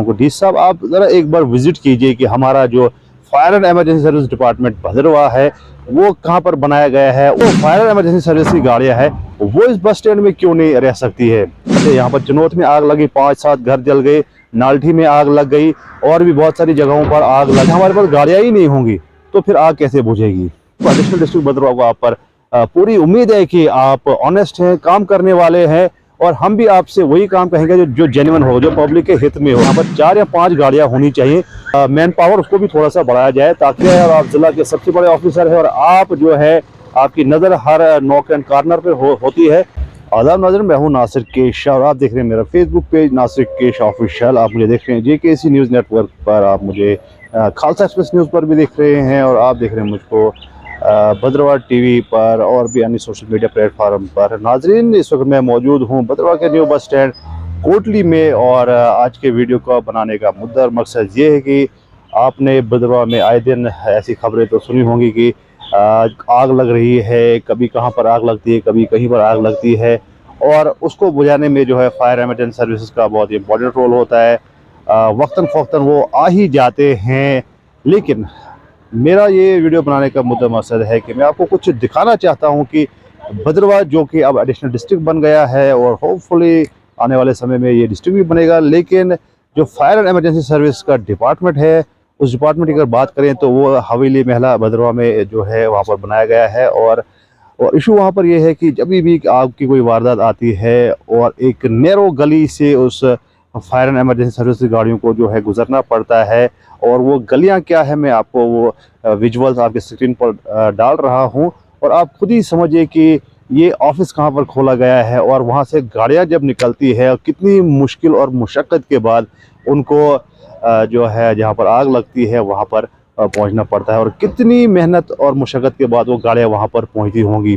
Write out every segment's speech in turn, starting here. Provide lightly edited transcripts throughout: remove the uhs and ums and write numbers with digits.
D साहब, आप ज़रा एक बार विजिट कीजिए कि हमारा जो fire and emergency service department Bhadarwah है वो कहाँ पर बनाया गया है। वो फायर एंड इमरजेंसी सर्विस की गाड़ियाँ हैं वो इस बस स्टैंड में क्यों नहीं रह सकती है। यहाँ पर चनौत में आग लगी, 5-7 घर जल गए, नाल्ठी में आग लग गई और भी बहुत सारी जगहों पर आग लगी। हमारे पास गाड़ियाँ ही नहीं होंगी तो फिर आग कैसे बुझेगी। तो एडिशनल डिस्ट्रिक्ट भद्रवा को आप पर पूरी उम्मीद है कि आप ऑनेस्ट हैं, काम करने वाले हैं और हम भी आपसे वही काम कहेंगे जो जेन्युइन हो, जो पब्लिक के हित में हो। यहाँ पर 4 या 5 गाड़ियाँ होनी चाहिए। मैन पावर उसको भी थोड़ा सा बढ़ाया जाए ताकि आप जिला के सबसे बड़े ऑफिसर है और आप जो है आपकी नज़र हर नॉक एंड कॉर्नर पर होती है। आदाब नाज़रीन, मैं हूँ नासिर केश और आप देख रहे हैं मेरा Facebook page Nasir Kesh official. आप मुझे देख रहे हैं JKC न्यूज़ नेटवर्क पर, आप मुझे खालसा एक्सप्रेस न्यूज़ पर भी देख रहे हैं और आप देख रहे हैं मुझको भद्रवा TV पर और भी अन्य सोशल मीडिया प्लेटफॉर्म पर। नाजरीन, इस वक्त मैं मौजूद हूँ भद्रवा के न्यू बस स्टैंड कोटली में और आज के वीडियो को बनाने का मुद्दा और मकसद ये है कि आपने भद्रवा में आए दिन ऐसी खबरें तो सुनी होंगी कि आग लग रही है, कभी कहाँ पर आग लगती है, कभी कहीं पर आग लगती है और उसको बुझाने में जो है फायर इमरजेंसी सर्विसेज का बहुत इंपॉर्टेंट रोल होता है। वक्तन फ़ौक्तन वो आ ही जाते हैं, लेकिन मेरा ये वीडियो बनाने का मुद्दा मकसद है कि मैं आपको कुछ दिखाना चाहता हूँ कि भद्रवा जो कि अब एडिशनल डिस्ट्रिक्ट बन गया है और होपफुली आने वाले समय में ये डिस्ट्रिक्ट भी बनेगा, लेकिन जो फायर एंड इमरजेंसी सर्विस का डिपार्टमेंट है उस डिपार्टमेंट की अगर बात करें तो वो हवेली महला भद्रवा में जो है वहाँ पर बनाया गया है। और इशू वहाँ पर यह है कि जब भी आग की कोई वारदात आती है और एक नैरो गली से उस फायर एंड इमरजेंसी सर्विस गाड़ियों को जो है गुजरना पड़ता है और वो गलियां क्या है मैं आपको वो विजुअल्स आपके स्क्रीन पर डाल रहा हूं और आप खुद ही समझिए कि ये ऑफिस कहां पर खोला गया है और वहां से गाड़ियां जब निकलती है और कितनी मुश्किल और मुशक्क़त के बाद उनको जो है जहां पर आग लगती है वहां पर पहुंचना पड़ता है और कितनी मेहनत और मुशक्क़त के बाद वो गाड़ियाँ वहाँ पर पहुँचती होंगी।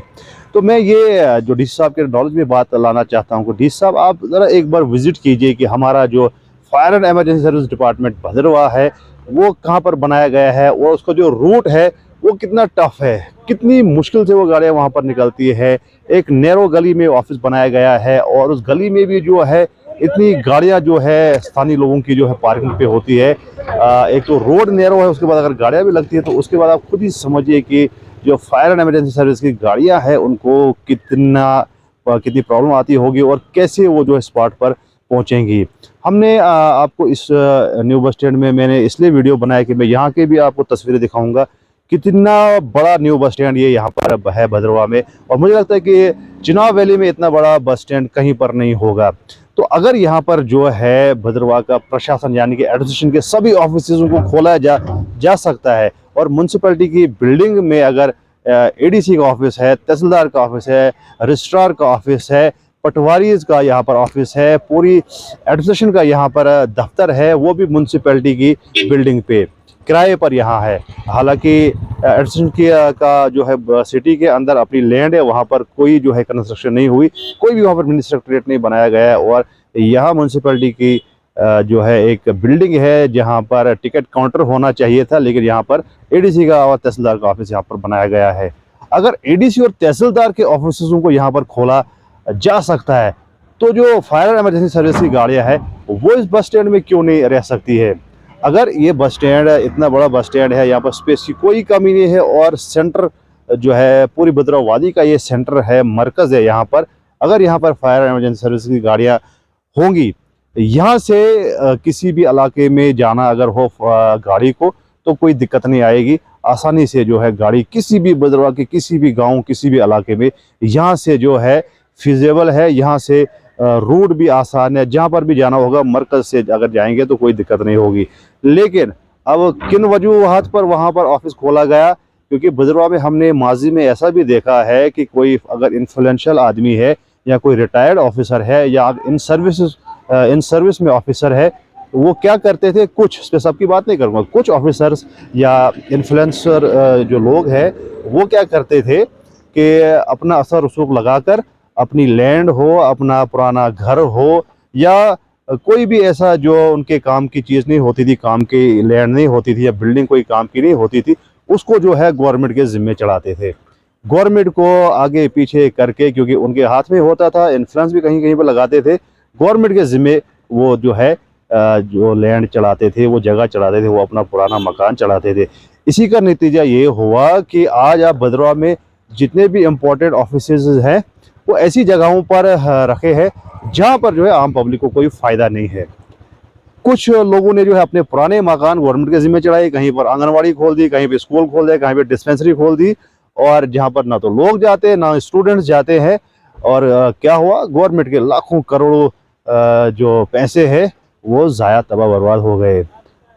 तो मैं ये जो डी साहब के नॉलेज में बात लाना चाहता हूँ कि डी साहब, आप ज़रा एक बार विजिट कीजिए कि हमारा जो fire and emergency service department Bhadarwah है वो कहाँ पर बनाया गया है और उसका जो रूट है वो कितना टफ है, कितनी मुश्किल से वो गाड़ियाँ वहाँ पर निकलती है। एक नैरो गली में ऑफिस बनाया गया है और उस गली में भी जो है इतनी गाड़ियां जो है स्थानीय लोगों की जो है पार्किंग पे होती है। एक तो रोड नैरो है, उसके बाद अगर गाड़ियां भी लगती है तो उसके बाद आप खुद ही समझिए कि जो फायर एंड इमरजेंसी सर्विस की गाड़ियां हैं उनको कितनी प्रॉब्लम आती होगी और कैसे वो जो है स्पॉट पर पहुंचेंगी। हमने आपको इस न्यू बस स्टैंड में मैंने इसलिए वीडियो बनाया कि मैं यहाँ के भी आपको तस्वीरें दिखाऊंगा कितना बड़ा न्यू बस स्टैंड ये यहाँ पर है भद्रवा में, और मुझे लगता है कि चिनाब वैली में इतना बड़ा बस स्टैंड कहीं पर नहीं होगा। तो अगर यहाँ पर जो है भद्रवा का प्रशासन यानी कि एडमिनिस्ट्रेशन के सभी ऑफिसों को खोला जा सकता है और म्यूनसिपैलिटी की बिल्डिंग में अगर ADC का ऑफिस है, तहसीलदार का ऑफिस है, रजिस्ट्रार का ऑफिस है, पटवारीज का यहाँ पर ऑफिस है, पूरी एडमिनिस्ट्रेशन का यहाँ पर दफ्तर है, वो भी म्यूनसिपैलिटी की बिल्डिंग पे किराए पर यहाँ है। हालांकि एडमिनिस्ट्रेशन का जो है सिटी के अंदर अपनी लैंड है, वहाँ पर कोई जो है कंस्ट्रक्शन नहीं हुई, कोई भी वहाँ पर मिनी सेक्रेटरीट नहीं बनाया गया है और यहाँ म्यूनसिपैलिटी की जो है एक बिल्डिंग है जहाँ पर टिकट काउंटर होना चाहिए था, लेकिन यहाँ पर ADC का और तहसीलदार का ऑफिस यहाँ पर बनाया गया है। अगर ADC और तहसीलदार के ऑफिसों को यहाँ पर खोला जा सकता है तो जो फायर इमरजेंसी सर्विस की गाड़ियाँ हैं वो इस बस स्टैंड में क्यों नहीं रह सकती है। अगर ये बस स्टैंड इतना बड़ा बस स्टैंड है, यहाँ पर स्पेस की कोई कमी नहीं है और सेंटर जो है पूरी भद्रवा वादी का ये सेंटर है, मरकज़ है यहाँ पर। अगर यहाँ पर फायर इमरजेंसी सर्विस की गाड़ियाँ होंगी, यहाँ से किसी भी इलाके में जाना अगर हो गाड़ी को तो कोई दिक्कत नहीं आएगी, आसानी से जो है गाड़ी किसी भी भद्रवा के किसी भी गाँव किसी भी इलाके में यहाँ से जो है फिजिबल है, यहाँ से रूट भी आसान है, जहाँ पर भी जाना होगा मरकज़ से अगर जाएंगे तो कोई दिक्कत नहीं होगी। लेकिन अब किन वजूहात पर वहाँ पर ऑफिस खोला गया, क्योंकि भद्रवा में हमने माजी में ऐसा भी देखा है कि कोई अगर इन्फ्लुएंशियल आदमी है या कोई रिटायर्ड ऑफिसर है या इन सर्विस में ऑफिसर है, वो क्या करते थे, कुछ सबकी बात नहीं करूँगा, कुछ ऑफिसर्स या इन्फ्लुएंसर जो लोग हैं वो क्या करते थे कि अपना असर रसूख लगाकर अपनी लैंड हो, अपना पुराना घर हो या कोई भी ऐसा जो उनके काम की चीज़ नहीं होती थी, काम की लैंड नहीं होती थी या बिल्डिंग कोई काम की नहीं होती थी, उसको जो है गवर्नमेंट के ज़िम्मे चढ़ाते थे। गवर्नमेंट को आगे पीछे करके, क्योंकि उनके हाथ में होता था, इन्फ्लुएंस भी कहीं कहीं पर लगाते थे, गवर्नमेंट के ज़िम्मे वो जो है जो लैंड चढ़ाते थे, वो जगह चढ़ाते थे, वो अपना पुराना मकान चढ़ाते थे। इसी का नतीजा ये हुआ कि आज आप भद्रवाह में जितने भी इम्पोर्टेंट ऑफिसेज हैं वो ऐसी जगहों पर रखे हैं जहाँ पर जो है आम पब्लिक को कोई फ़ायदा नहीं है। कुछ लोगों ने जो है अपने पुराने मकान गवर्नमेंट के जिम्मे चढ़ाए, कहीं पर आंगनवाड़ी खोल दी, कहीं पे स्कूल खोल दिया, कहीं पे डिस्पेंसरी खोल दी, और जहाँ पर ना तो लोग जाते हैं ना स्टूडेंट्स जाते हैं। और क्या हुआ, गवर्नमेंट के लाखों करोड़ों जो पैसे हैं वो ज़ाया तबाह बर्बाद हो गए।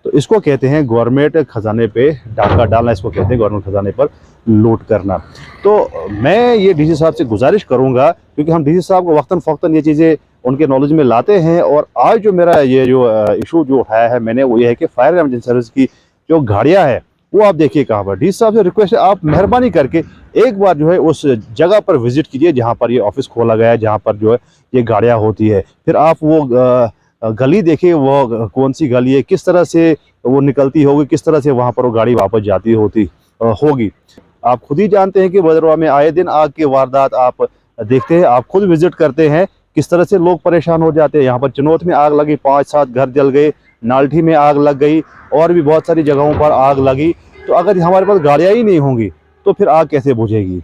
तो इसको कहते हैं गवर्नमेंट खजाने पे डाका डालना, इसको कहते हैं गवर्नमेंट खजाने पर लूट करना। तो मैं ये डीसी साहब से गुजारिश करूंगा, क्योंकि हम डीसी साहब को वक्तन फ़ौक्तन ये चीज़ें उनके नॉलेज में लाते हैं। और आज जो मेरा ये जो इशू जो उठाया है मैंने, वो ये है कि फायर एमरजेंसी सर्विस की जो गाड़ियाँ हैं वो आप देखिए कहाँ पर। डीसी साहब से रिक्वेस्ट है, आप मेहरबानी करके एक बार जो है उस जगह पर विजिट कीजिए जहाँ पर ये ऑफिस खोला गया है, जहाँ पर जो है ये गाड़ियाँ होती है। फिर आप वो गली देखिए, वो कौन सी गली है, किस तरह से वो निकलती होगी, किस तरह से वहाँ पर वो गाड़ी वापस जाती होगी। आप खुद ही जानते हैं कि भद्रवाह में आए दिन आग की वारदात आप देखते हैं, आप खुद विजिट करते हैं, किस तरह से लोग परेशान हो जाते हैं। यहाँ पर चनौत में आग लगी, 5-7 घर जल गए, नाल्ठी में आग लग गई, और भी बहुत सारी जगहों पर आग लगी। तो अगर हमारे पास गाड़ियाँ ही नहीं होंगी तो फिर आग कैसे बुझेगी।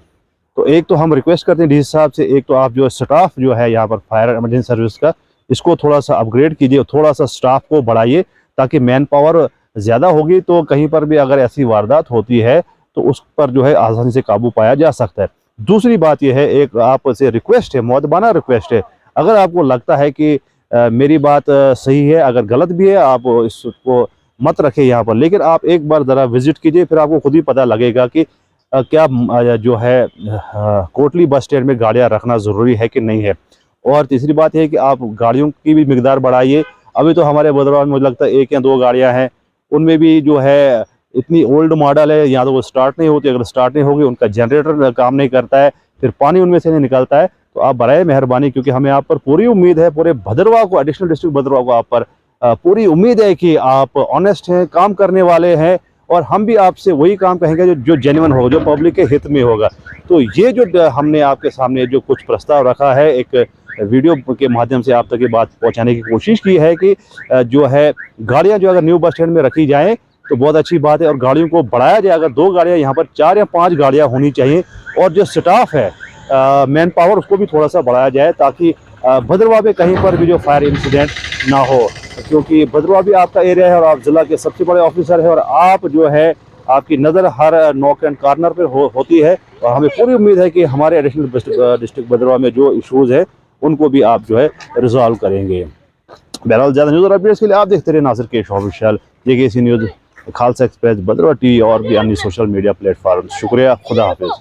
तो एक तो हम रिक्वेस्ट करते हैं डीसी साहब से, एक तो आप जो स्टाफ जो है यहाँ पर फायर इमरजेंसी सर्विस का, इसको थोड़ा सा अपग्रेड कीजिए, थोड़ा सा स्टाफ को बढ़ाइए, ताकि मैन पावर ज़्यादा होगी तो कहीं पर भी अगर ऐसी वारदात होती है तो उस पर जो है आसानी से काबू पाया जा सकता है। दूसरी बात यह है, एक आपसे रिक्वेस्ट है, मुअद्दबाना रिक्वेस्ट है, अगर आपको लगता है कि मेरी बात सही है, अगर गलत भी है आप इसको मत रखें यहाँ पर, लेकिन आप एक बार ज़रा विजिट कीजिए, फिर आपको खुद ही पता लगेगा कि क्या जो है कोटली बस स्टैंड में गाड़ियाँ रखना ज़रूरी है कि नहीं है। और तीसरी बात है कि आप गाड़ियों की भी मिकदार बढ़ाइए। अभी तो हमारे भद्रवाह में मुझे लगता है 1 या 2 गाड़ियाँ हैं, उनमें भी जो है इतनी ओल्ड मॉडल है, या तो वो स्टार्ट नहीं होती, अगर स्टार्ट नहीं होगी उनका जनरेटर काम नहीं करता है, फिर पानी उनमें से नहीं निकलता है। तो आप बराए मेहरबानी, क्योंकि हमें आप पर पूरी उम्मीद है, पूरे भद्रवाह को, एडिशनल डिस्ट्रिक्ट भद्रवाह को आप पर पूरी उम्मीद है कि आप ऑनेस्ट हैं, काम करने वाले हैं, और हम भी आपसे वही काम कहेंगे जो जेन्युइन होगा, जो पब्लिक के हित में होगा। तो ये जो हमने आपके सामने जो कुछ प्रस्ताव रखा है, एक वीडियो के माध्यम से आप तक ये बात पहुंचाने की कोशिश की है कि जो है गाड़ियां जो अगर न्यू बस स्टैंड में रखी जाएं तो बहुत अच्छी बात है, और गाड़ियों को बढ़ाया जाए। अगर 2 गाड़ियां यहाँ पर 4 या 5 गाड़ियां होनी चाहिए, और जो स्टाफ है मैन पावर उसको भी थोड़ा सा बढ़ाया जाए, ताकि भद्रवाह में कहीं पर भी जो फायर इंसिडेंट ना हो। क्योंकि भद्रवाह भी आपका एरिया है और आप ज़िला के सबसे बड़े ऑफिसर हैं, और आप जो है आपकी नज़र हर नॉक एंड कॉर्नर पर होती है, और हमें पूरी उम्मीद है कि हमारे एडिशनल डिस्ट्रिक्ट भद्रवाह में जो इशूज़ है उनको भी आप जो है रिजॉल्व करेंगे। बहरहाल ज़्यादा न्यूज़ और अपडेट्स के लिए आप देखते रहे Nasir Kesh official, JKC news, Khalsa express, Bhadarwah TV और भी अन्य सोशल मीडिया प्लेटफॉर्म। शुक्रिया, खुदा हाफिज़।